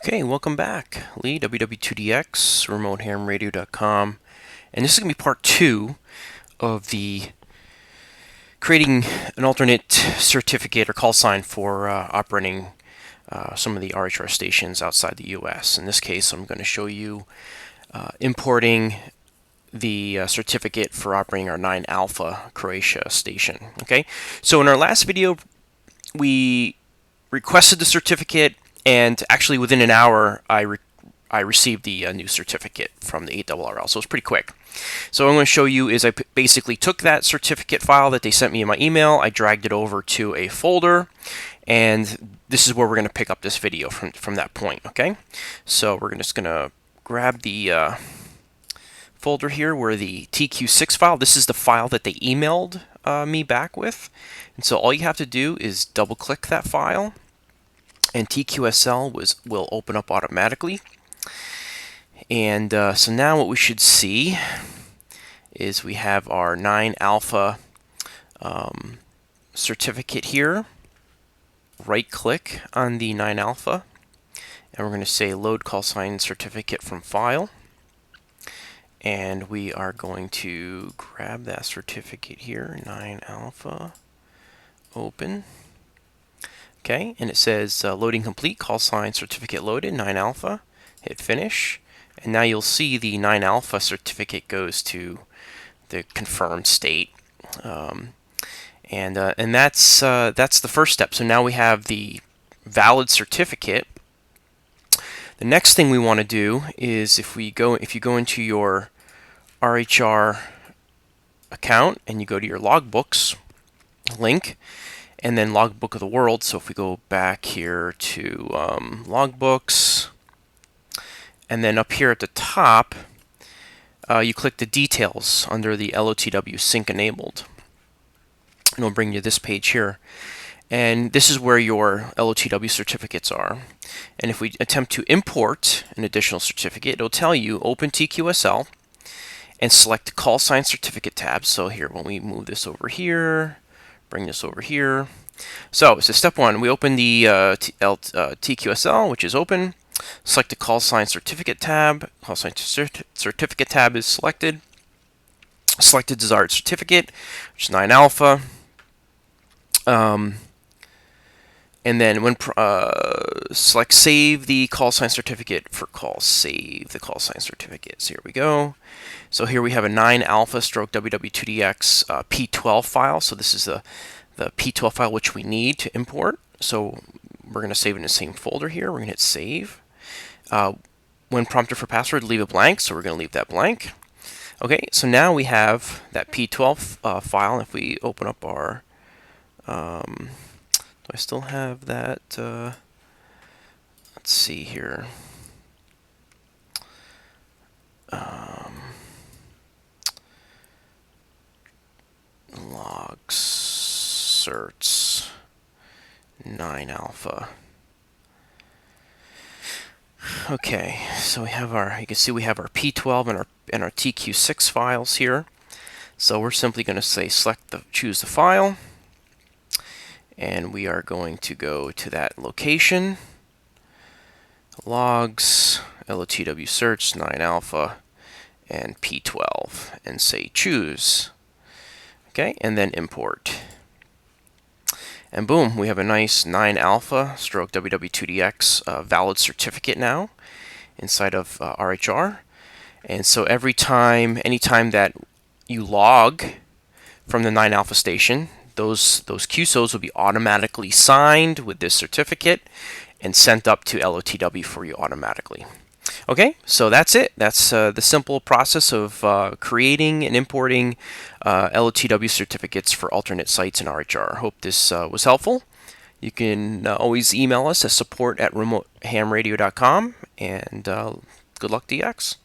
Okay, welcome back. Lee, WW2DX, RemoteHamRadio.com. And this is going to be part 2 of the creating an alternate certificate or call sign for operating some of the RHR stations outside the US. In this case, I'm going to show you importing the certificate for operating our 9 Alpha Croatia station. Okay, so in our last video, we requested the certificate, and actually within an hour, I received the new certificate from the ARRL, so it's pretty quick. So what I'm going to show you is I basically took that certificate file that they sent me in my email, I dragged it over to a folder, and this is where we're going to pick up this video from that point. Okay, so we're just going to grab the folder here where the TQ6 file, this is the file that they emailed me back with. And so all you have to do is double click that file, and TQSL will open up automatically. And so now what we should see is we have our 9 Alpha certificate here. Right click on the 9 Alpha, and we're going to say load call sign certificate from file. And we are going to grab that certificate here, 9 Alpha, open. Okay, and it says loading complete, call sign certificate loaded, 9 Alpha. Hit finish, and now you'll see the 9 Alpha certificate goes to the confirmed state, and that's the first step. So now we have the valid certificate. The next thing we want to do is if you go into your RHR account and you go to your logbooks link, and then logbook of the world. So if we go back here to logbooks, and then up here at the top, you click the details under the LOTW sync enabled, and it'll bring you this page here. And this is where your LOTW certificates are. And if we attempt to import an additional certificate, it'll tell you open TQSL and select the call sign certificate tab. So here, when we move this over here, bring this over here. So step 1, we open the TQSL, which is open. Select the call sign certificate tab. Call sign certificate tab is selected. Select the desired certificate, which is 9 Alpha. And then when select save the call sign certificate for call, save the call sign certificate. So here we go. So here we have a 9 Alpha stroke WW2DX P12 file. So this is the P12 file which we need to import. So we're going to save it in the same folder here. We're going to hit save. When prompted for password, leave it blank. So we're going to leave that blank. Okay, so now we have that P12 file. If we open up our do I still have that? Let's see here. Logs, certs, 9 Alpha. Okay, so we have our, you can see we have our P12 and our TQ6 files here. So we're simply going to say choose the file. And we are going to go to that location, logs, LOTW search, 9 Alpha, and P12, and say choose. Okay, and then import. And boom, we have a nice 9 Alpha stroke WW2DX valid certificate now inside of RHR. And so anytime that you log from the 9 Alpha station, those QSOs will be automatically signed with this certificate and sent up to LOTW for you automatically. Okay, so that's it. That's the simple process of creating and importing LOTW certificates for alternate sites in RHR. Hope this was helpful. You can always email us at support@remotehamradio.com, and good luck, DX.